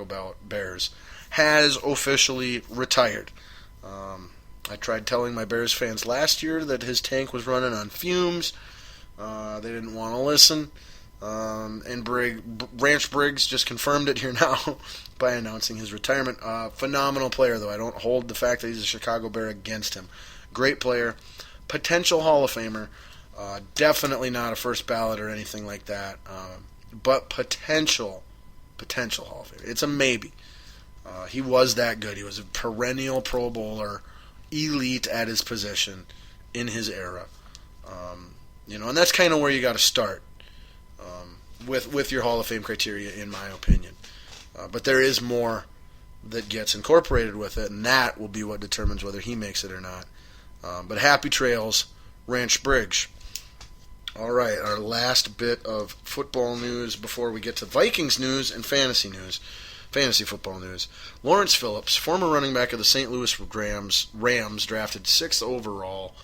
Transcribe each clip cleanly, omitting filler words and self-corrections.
Bears, has officially retired. I tried telling my Bears fans last year that his tank was running on fumes. They didn't want to listen. And Ranch Briggs just confirmed it here now by announcing his retirement. Phenomenal player, though. I don't hold the fact that he's a Chicago Bear against him. Great player. Potential Hall of Famer. Definitely not a first ballot or anything like that. But potential Hall of Famer. It's a maybe. He was that good. He was a perennial Pro Bowler, elite at his position in his era. And that's kind of where you got to start with your Hall of Fame criteria, in my opinion. But there is more that gets incorporated with it, and that will be what determines whether he makes it or not. But happy trails, Ranch Briggs. All right, our last bit of football news before we get to Vikings news and fantasy football news. Lawrence Phillips, former running back of the St. Louis Rams, drafted 6th overall.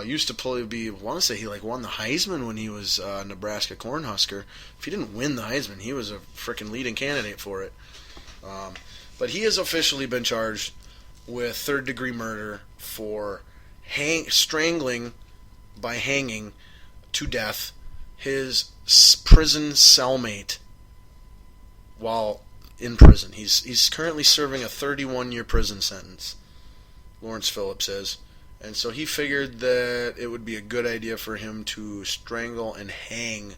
Used to play, I want to say he won the Heisman when he was a Nebraska Cornhusker. If he didn't win the Heisman, he was a freaking leading candidate for it. But he has officially been charged with third-degree murder for strangling by hanging to death his prison cellmate while in prison. He's currently serving a 31-year prison sentence, Lawrence Phillips is. And so he figured that it would be a good idea for him to strangle and hang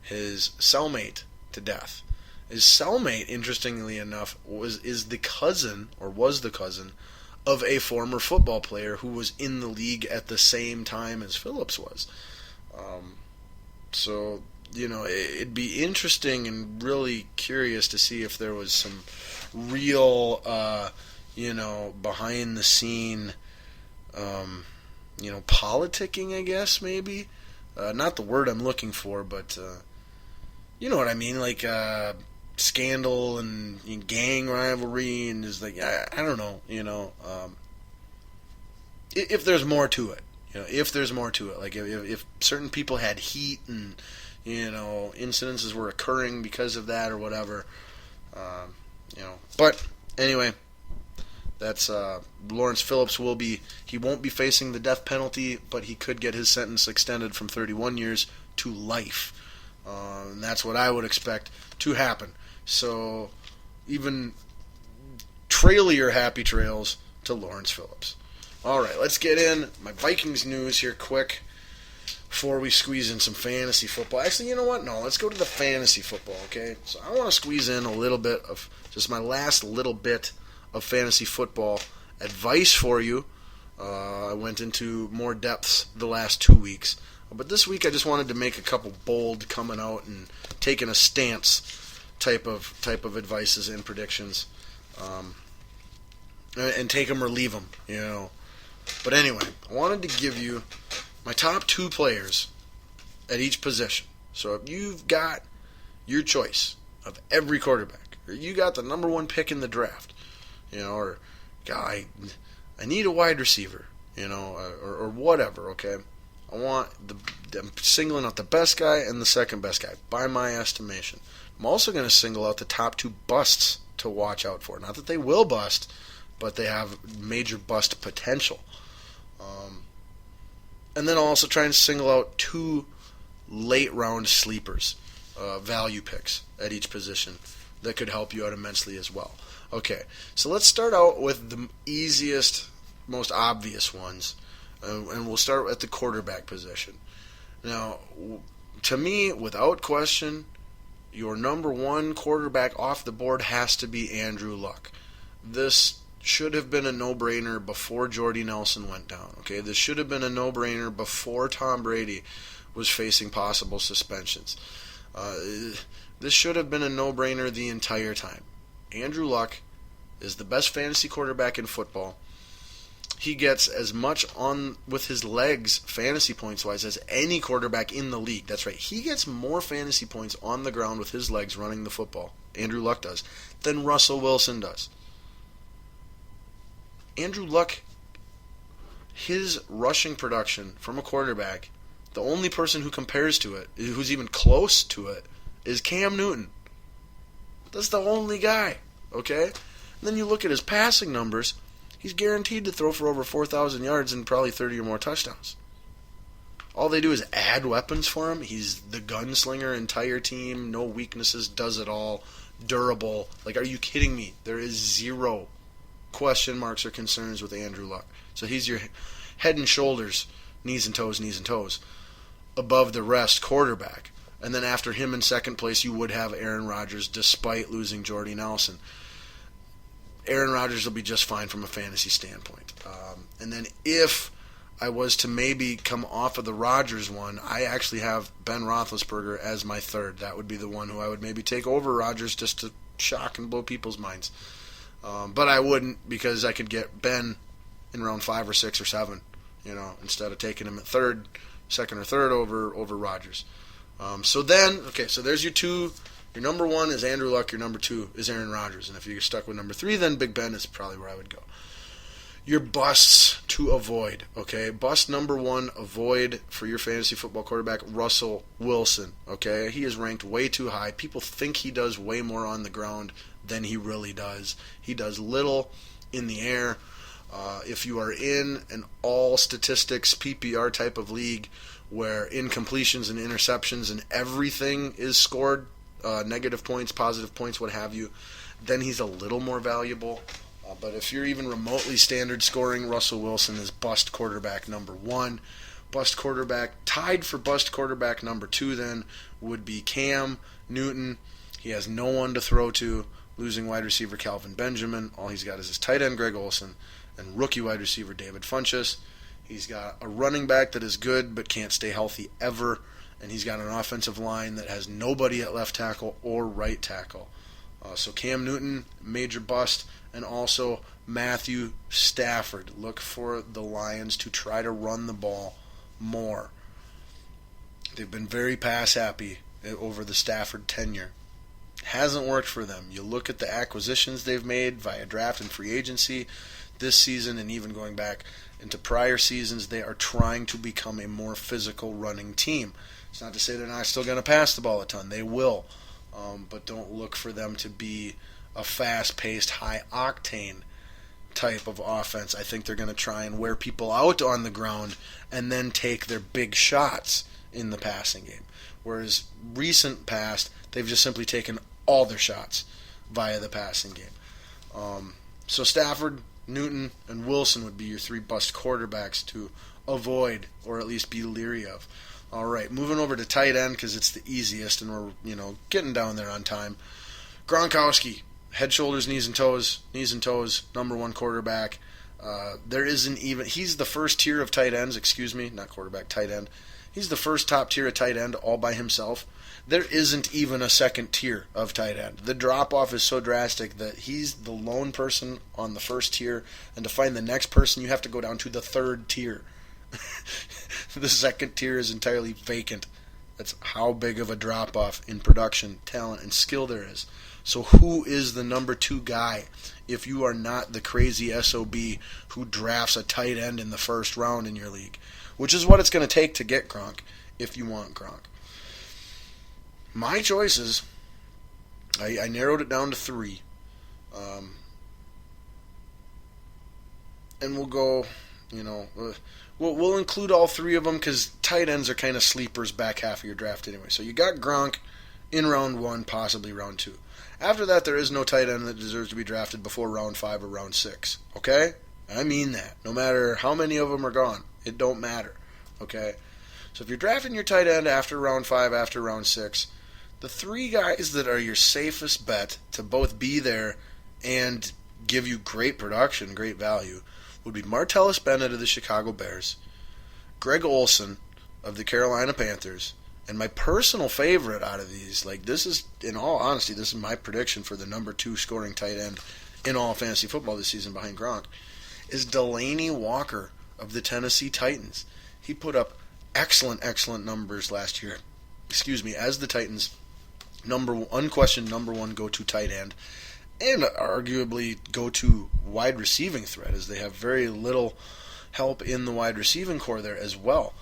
his cellmate to death. His cellmate, interestingly enough, was the cousin of a former football player who was in the league at the same time as Phillips was. So, it'd be interesting and really curious to see if there was some real, behind-the-scene politicking, I guess, maybe. Not the word I'm looking for, but you know what I mean, scandal and gang rivalry, and just I don't know, if there's more to it, if certain people had heat and incidences were occurring because of that or whatever, But anyway. That's Lawrence Phillips won't be facing the death penalty, but he could get his sentence extended from 31 years to life. And that's what I would expect to happen. So even trailier happy trails to Lawrence Phillips. All right, let's get in my Vikings news here quick before we squeeze in some fantasy football. Actually, you know what? No, let's go to the fantasy football, okay? So I want to squeeze in a little bit of just my last little bit of fantasy football advice for you. I went into more depths the last 2 weeks, but this week I just wanted to make a couple bold coming out and taking a stance type of advices and predictions, and take them or leave them, But anyway, I wanted to give you my top 2 players at each position. So if you've got your choice of every quarterback, or you got the number 1 pick in the draft, or guy, I need a wide receiver, or whatever, okay? I'm singling out the best guy and the second best guy, by my estimation. I'm also going to single out the top 2 busts to watch out for. Not that they will bust, but they have major bust potential. And then I'll also try and single out 2 late-round sleepers, value picks at each position that could help you out immensely as well. Okay, so let's start out with the easiest, most obvious ones, and we'll start at the quarterback position. Now, to me, without question, your number 1 quarterback off the board has to be Andrew Luck. This should have been a no-brainer before Jordy Nelson went down. Okay, this should have been a no-brainer before Tom Brady was facing possible suspensions. This should have been a no-brainer the entire time. Andrew Luck is the best fantasy quarterback in football. He gets as much on with his legs, fantasy points-wise, as any quarterback in the league. That's right. He gets more fantasy points on the ground with his legs running the football, Andrew Luck does, than Russell Wilson does. Andrew Luck, his rushing production from a quarterback, the only person who compares to it, who's even close to it, is Cam Newton. That's the only guy, okay? And then you look at his passing numbers. He's guaranteed to throw for over 4,000 yards and probably 30 or more touchdowns. All they do is add weapons for him. He's the gunslinger, entire team, no weaknesses, does it all, durable. Like, are you kidding me? There is zero question marks or concerns with Andrew Luck. So he's your head and shoulders, knees and toes, above the rest quarterback. And then after him in second place, you would have Aaron Rodgers, despite losing Jordy Nelson. Aaron Rodgers will be just fine from a fantasy standpoint. And then if I was to maybe come off of the Rodgers one, I actually have Ben Roethlisberger as my third. That would be the one who I would maybe take over Rodgers just to shock and blow people's minds. But I wouldn't, because I could get Ben in round 5 or 6 or 7, instead of taking him at second or third over Rodgers. So there's your two. Your number 1 is Andrew Luck. Your number 2 is Aaron Rodgers. And if you're stuck with number 3, then Big Ben is probably where I would go. Your busts to avoid, okay? Bust number 1, avoid for your fantasy football quarterback, Russell Wilson, okay? He is ranked way too high. People think he does way more on the ground than he really does. He does little in the air. If you are in an all-statistics PPR type of league where incompletions and interceptions and everything is scored, negative points, positive points, what have you, then he's a little more valuable. But if you're even remotely standard scoring, Russell Wilson is bust quarterback number 1. Bust quarterback, tied for bust quarterback number 2 then would be Cam Newton. He has no one to throw to, losing wide receiver Calvin Benjamin. All he's got is his tight end Greg Olsen and rookie wide receiver David Funchess. He's got a running back that is good but can't stay healthy ever. And he's got an offensive line that has nobody at left tackle or right tackle. So Cam Newton, major bust. And also Matthew Stafford. Look for the Lions to try to run the ball more. They've been very pass happy over the Stafford tenure. Hasn't worked for them. You look at the acquisitions they've made via draft and free agency this season, and even going back into prior seasons, they are trying to become a more physical running team. It's not to say they're not still going to pass the ball a ton. They will. But don't look for them to be a fast-paced, high-octane type of offense. I think they're going to try and wear people out on the ground and then take their big shots in the passing game. Whereas recent past, they've just simply taken all their shots via the passing game. So Stafford, Newton, and Wilson would be your 3 bust quarterbacks to avoid or at least be leery of. All right, moving over to tight end because it's the easiest and we're getting down there on time. Gronkowski. Head, shoulders, knees and toes, number 1 quarterback. There isn't even, he's the first tier of tight ends, not quarterback, tight end. He's the first top tier of tight end all by himself. There isn't even a second tier of tight end. The drop-off is so drastic that he's the lone person on the first tier, and to find the next person, you have to go down to the 3rd tier. The second tier is entirely vacant. That's how big of a drop-off in production, talent, and skill there is. So who is the number 2 guy if you are not the crazy SOB who drafts a tight end in the first round in your league? Which is what it's going to take to get Gronk if you want Gronk. My choices, I narrowed it down to 3. And we'll go, we'll include all 3 of them because tight ends are kind of sleepers back half of your draft anyway. So you got Gronk in round 1, possibly round 2. After that, there is no tight end that deserves to be drafted before round 5 or round 6. Okay? I mean that. No matter how many of them are gone, it don't matter. Okay? So if you're drafting your tight end after round 5, after round 6, the 3 guys that are your safest bet to both be there and give you great production, great value, would be Martellus Bennett of the Chicago Bears, Greg Olsen of the Carolina Panthers, and my personal favorite out of these, this is, in all honesty, this is my prediction for the number 2 scoring tight end in all fantasy football this season behind Gronk, is Delanie Walker of the Tennessee Titans. He put up excellent numbers last year, as the Titans' unquestioned number 1 go-to tight end, and arguably go-to wide receiving threat, as they have very little help in the wide receiving core there as well.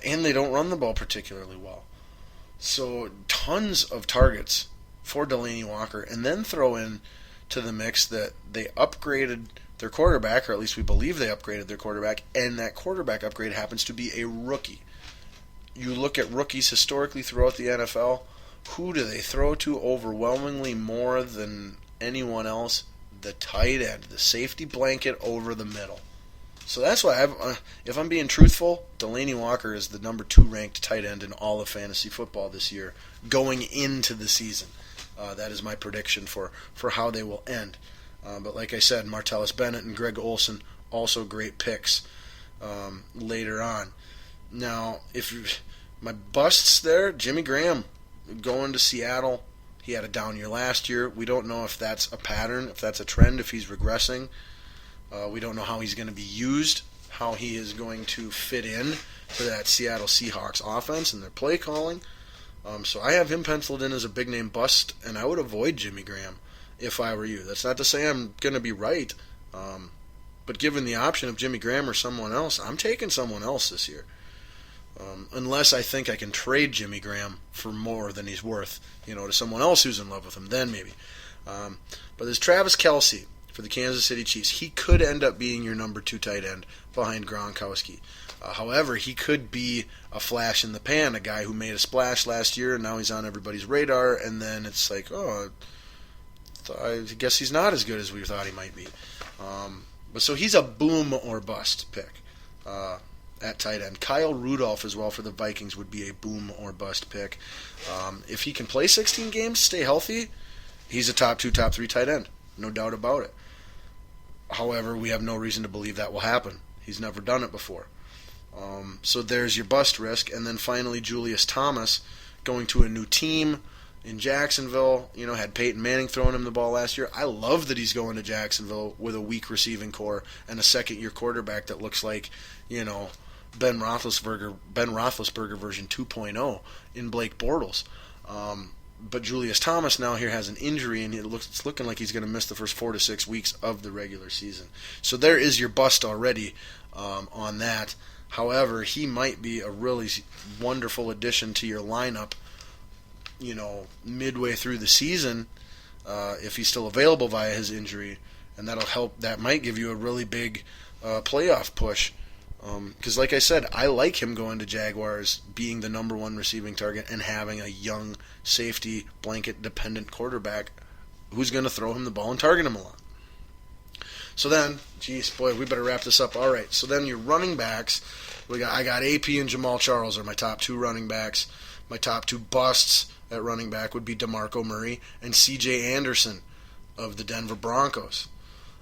And they don't run the ball particularly well. So tons of targets for Delanie Walker, and then throw in to the mix that they upgraded their quarterback, or at least we believe they upgraded their quarterback, and that quarterback upgrade happens to be a rookie. You look at rookies historically throughout the NFL, who do they throw to overwhelmingly more than anyone else? The tight end, the safety blanket over the middle. So that's why, if I'm being truthful, Delanie Walker is the number 2 ranked tight end in all of fantasy football this year, going into the season. That is my prediction for how they will end. But like I said, Martellus Bennett and Greg Olsen, also great picks later on. Now, my busts there, Jimmy Graham going to Seattle. He had a down year last year. We don't know if that's a pattern, if that's a trend, if he's regressing. We don't know how he's going to be used, how he is going to fit in to that Seattle Seahawks offense and their play calling. So I have him penciled in as a big-name bust, and I would avoid Jimmy Graham if I were you. That's not to say I'm going to be right, but given the option of Jimmy Graham or someone else, I'm taking someone else this year. Unless I think I can trade Jimmy Graham for more than he's worth, to someone else who's in love with him, then maybe. But there's Travis Kelce for the Kansas City Chiefs. He could end up being your number 2 tight end behind Gronkowski. However, he could be a flash in the pan, a guy who made a splash last year, and now he's on everybody's radar, and then it's like, I guess he's not as good as we thought he might be. But so he's a boom or bust pick at tight end. Kyle Rudolph as well for the Vikings would be a boom or bust pick. If he can play 16 games, stay healthy, he's a top 2, top 3 tight end. No doubt about it. However, we have no reason to believe that will happen. He's never done it before. So there's your bust risk. And then finally, Julius Thomas going to a new team in Jacksonville. Had Peyton Manning throwing him the ball last year. I love that he's going to Jacksonville with a weak receiving core and a second-year quarterback that looks like, Ben Roethlisberger version 2.0 in Blake Bortles. But Julius Thomas now here has an injury, and it's looking like he's going to miss the first 4 to 6 weeks of the regular season. So there is your bust already on that. However, he might be a really wonderful addition to your lineup, midway through the season, if he's still available via his injury, and that'll help. That might give you a really big playoff push. Because like I said, I like him going to Jaguars, being the number 1 receiving target, and having a young safety blanket-dependent quarterback who's going to throw him the ball and target him a lot. So then, we better wrap this up. All right, so then your running backs, I got AP and Jamal Charles are my top 2 running backs. My top 2 busts at running back would be DeMarco Murray and C.J. Anderson of the Denver Broncos.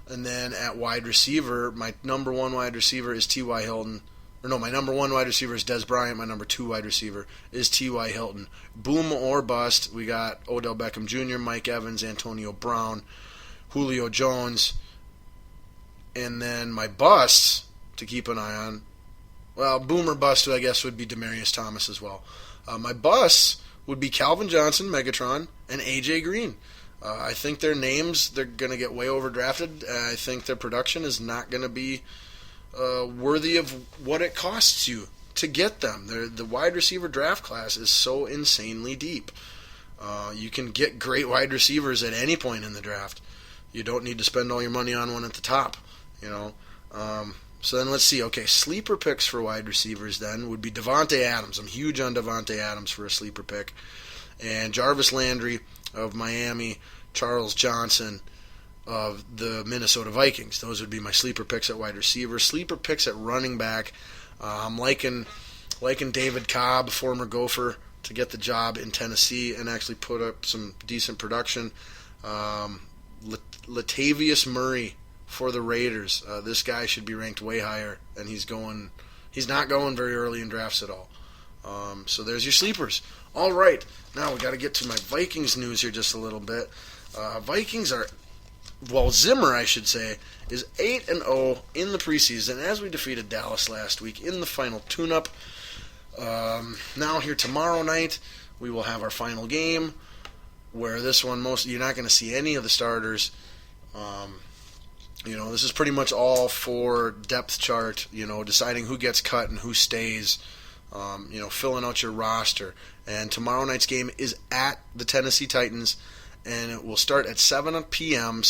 And then at wide receiver, my number 1 wide receiver is T.Y. Hilton. My number 1 wide receiver is Dez Bryant. My number 2 wide receiver is T.Y. Hilton. Boom or bust, we got Odell Beckham Jr., Mike Evans, Antonio Brown, Julio Jones. And then my busts to keep an eye on, boom or bust, I guess, would be Demaryius Thomas as well. My busts would be Calvin Johnson, Megatron, and A.J. Green. I think their names, they're going to get way overdrafted. I think their production is not going to be worthy of what it costs you to get them. The wide receiver draft class is so insanely deep. You can get great wide receivers at any point in the draft. You don't need to spend all your money on one at the top, So then let's see. Okay, sleeper picks for wide receivers then would be Davante Adams. I'm huge on Davante Adams for a sleeper pick. And Jarvis Landry of Miami, Charles Johnson of the Minnesota Vikings. Those would be my sleeper picks at wide receiver. Sleeper picks at running back. I'm liking David Cobb, former Gopher, to get the job in Tennessee and actually put up some decent production. Latavius Murray for the Raiders. This guy should be ranked way higher, and he's not going very early in drafts at all. So there's your sleepers. All right, now we got to get to my Vikings news here just a little bit. Vikings are, Zimmer, I should say, is 8-0 in the preseason as we defeated Dallas last week in the final tune-up. Now here tomorrow night, we will have our final game, where this one you're not going to see any of the starters. This is pretty much all for depth chart, deciding who gets cut and who stays filling out your roster. And tomorrow night's game is at the Tennessee Titans, and it will start at 7 p.m.